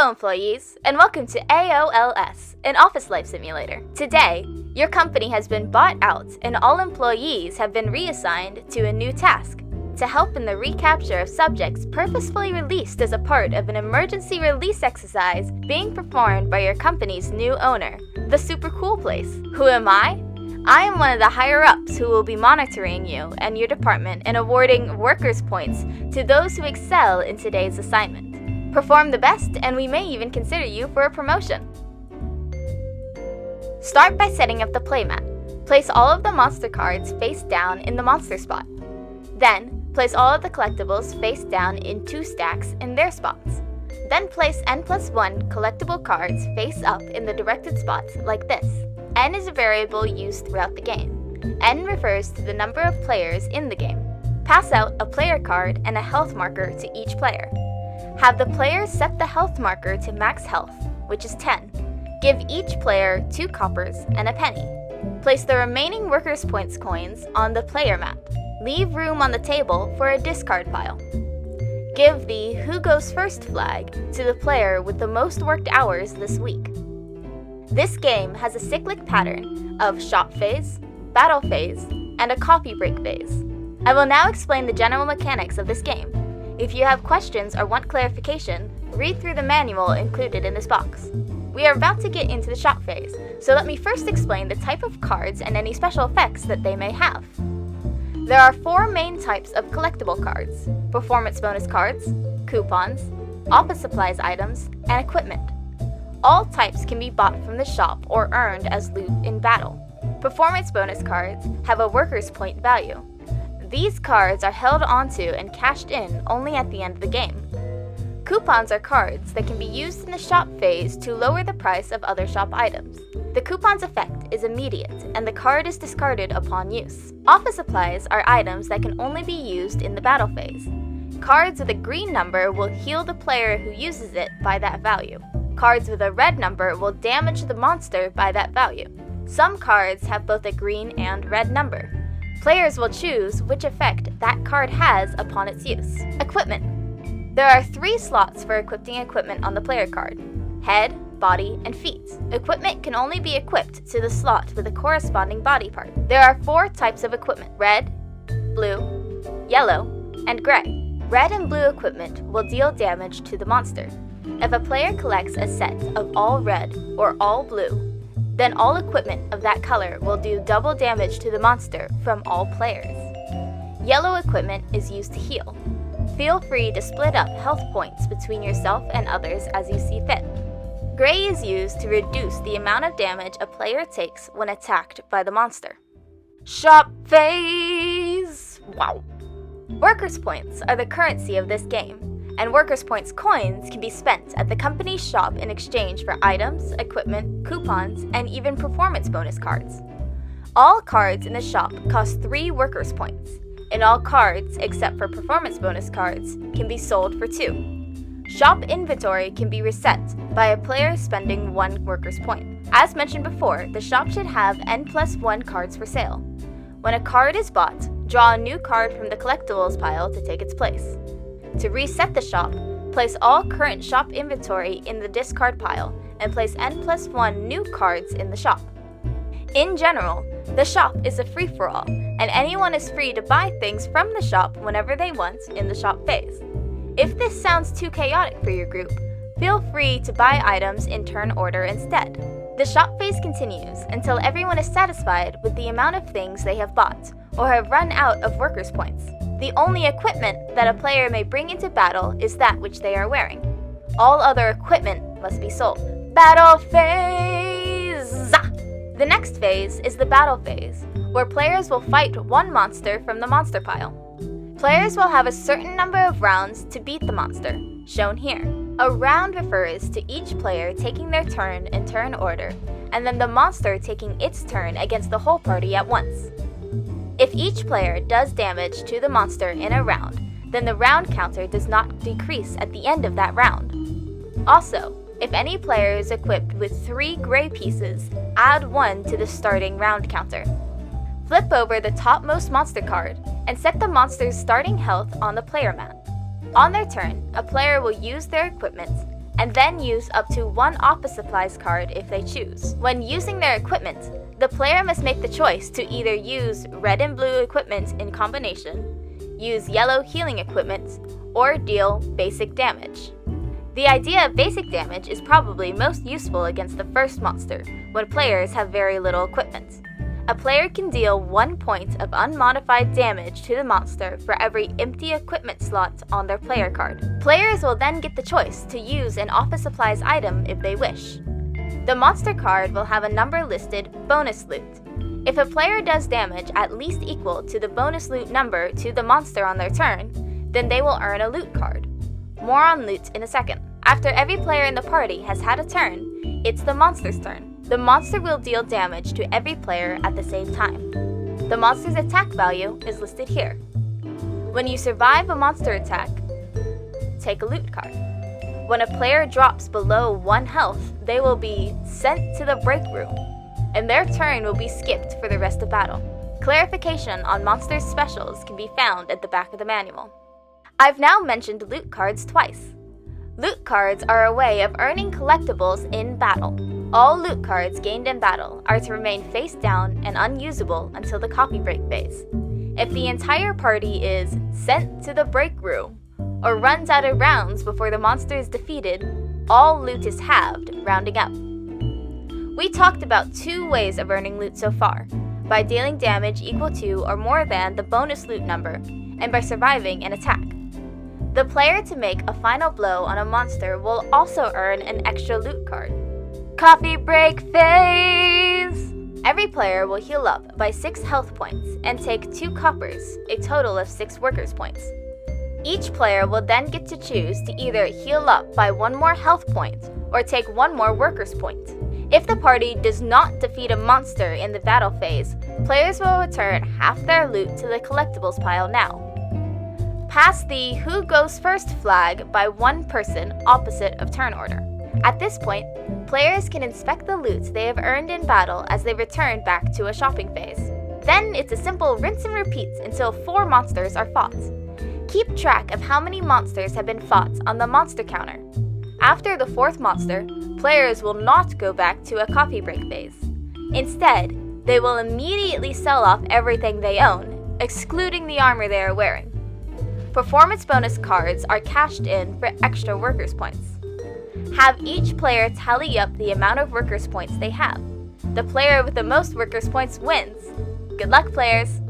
Hello employees, and welcome to A.O.L.S, an office life simulator. Today, your company has been bought out and all employees have been reassigned to a new task to help in the recapture of subjects purposefully released as a part of an emergency release exercise being performed by your company's new owner, the Super Cool Place. Who am I? I am one of the higher-ups who will be monitoring you and your department and awarding workers' points to those who excel in today's assignment. Perform the best, and we may even consider you for a promotion. Start by setting up the playmat. Place all of the monster cards face down in the monster spot. Then, place all of the collectibles face down in 2 stacks in their spots. Then place N+1 collectible cards face up in the directed spots like this. N is a variable used throughout the game. N refers to the number of players in the game. Pass out a player card and a health marker to each player. Have the players set the health marker to max health, which is 10. Give each player 2 coppers and a penny. Place the remaining workers' points coins on the player mat. Leave room on the table for a discard pile. Give the Who Goes First flag to the player with the most worked hours this week. This game has a cyclic pattern of shop phase, battle phase, and a coffee break phase. I will now explain the general mechanics of this game. If you have questions or want clarification, read through the manual included in this box. We are about to get into the shop phase, so let me first explain the type of cards and any special effects that they may have. There are 4 main types of collectible cards: performance bonus cards, coupons, office supplies items, and equipment. All types can be bought from the shop or earned as loot in battle. Performance bonus cards have a workers' point value. These cards are held onto and cashed in only at the end of the game. Coupons are cards that can be used in the shop phase to lower the price of other shop items. The coupon's effect is immediate, and the card is discarded upon use. Office supplies are items that can only be used in the battle phase. Cards with a green number will heal the player who uses it by that value. Cards with a red number will damage the monster by that value. Some cards have both a green and red number. Players will choose which effect that card has upon its use. Equipment. There are 3 slots for equipping equipment on the player card: head, body, and feet. Equipment can only be equipped to the slot with a corresponding body part. There are 4 types of equipment: red, blue, yellow, and gray. Red and blue equipment will deal damage to the monster. If a player collects a set of all red or all blue, then all equipment of that color will do double damage to the monster from all players. Yellow equipment is used to heal. Feel free to split up health points between yourself and others as you see fit. Gray is used to reduce the amount of damage a player takes when attacked by the monster. Shop phase! Wow! Workers' points are the currency of this game, and workers' points coins can be spent at the company's shop in exchange for items, equipment, coupons, and even performance bonus cards. All cards in the shop cost 3 workers' points, and all cards, except for performance bonus cards, can be sold for 2. Shop inventory can be reset by a player spending 1 workers' point. As mentioned before, the shop should have N+1 cards for sale. When a card is bought, draw a new card from the collectibles pile to take its place. To reset the shop, place all current shop inventory in the discard pile and place N+1 new cards in the shop. In general, the shop is a free-for-all, and anyone is free to buy things from the shop whenever they want in the shop phase. If this sounds too chaotic for your group, feel free to buy items in turn order instead. The shop phase continues until everyone is satisfied with the amount of things they have bought or have run out of workers' points. The only equipment that a player may bring into battle is that which they are wearing. All other equipment must be sold. Battle phase! The next phase is the battle phase, where players will fight 1 monster from the monster pile. Players will have a certain number of rounds to beat the monster, shown here. A round refers to each player taking their turn in turn order, and then the monster taking its turn against the whole party at once. If each player does damage to the monster in a round, then the round counter does not decrease at the end of that round. Also, if any player is equipped with 3 gray pieces, add 1 to the starting round counter. Flip over the topmost monster card and set the monster's starting health on the player mat. On their turn, a player will use their equipment and then use up to one office supplies card if they choose. When using their equipment, the player must make the choice to either use red and blue equipment in combination, use yellow healing equipment, or deal basic damage. The idea of basic damage is probably most useful against the first monster, when players have very little equipment. A player can deal 1 point of unmodified damage to the monster for every empty equipment slot on their player card. Players will then get the choice to use an office supplies item if they wish. The monster card will have a number listed bonus loot. If a player does damage at least equal to the bonus loot number to the monster on their turn, then they will earn a loot card. More on loot in a second. After every player in the party has had a turn, it's the monster's turn. The monster will deal damage to every player at the same time. The monster's attack value is listed here. When you survive a monster attack, take a loot card. When a player drops below 1 health, they will be sent to the break room, and their turn will be skipped for the rest of battle. Clarification on monsters' specials can be found at the back of the manual. I've now mentioned loot cards twice. Loot cards are a way of earning collectibles in battle. All loot cards gained in battle are to remain face down and unusable until the coffee break phase. If the entire party is sent to the break room or runs out of rounds before the monster is defeated, all loot is halved, rounding up. We talked about 2 ways of earning loot so far, by dealing damage equal to or more than the bonus loot number, and by surviving an attack. The player to make a final blow on a monster will also earn an extra loot card. Coffee break phase! Every player will heal up by 6 health points and take 2 coppers, a total of 6 workers points. Each player will then get to choose to either heal up by 1 more health point or take 1 more workers point. If the party does not defeat a monster in the battle phase, players will return half their loot to the collectibles pile now. Pass the Who Goes First flag by 1 person opposite of turn order. At this point, players can inspect the loot they have earned in battle as they return back to a shopping phase. Then it's a simple rinse and repeat until 4 monsters are fought. Keep track of how many monsters have been fought on the monster counter. After the 4th monster, players will not go back to a coffee break phase. Instead, they will immediately sell off everything they own, excluding the armor they are wearing. Performance bonus cards are cashed in for extra workers points. Have each player tally up the amount of workers points they have. The player with the most workers points wins. Good luck, players!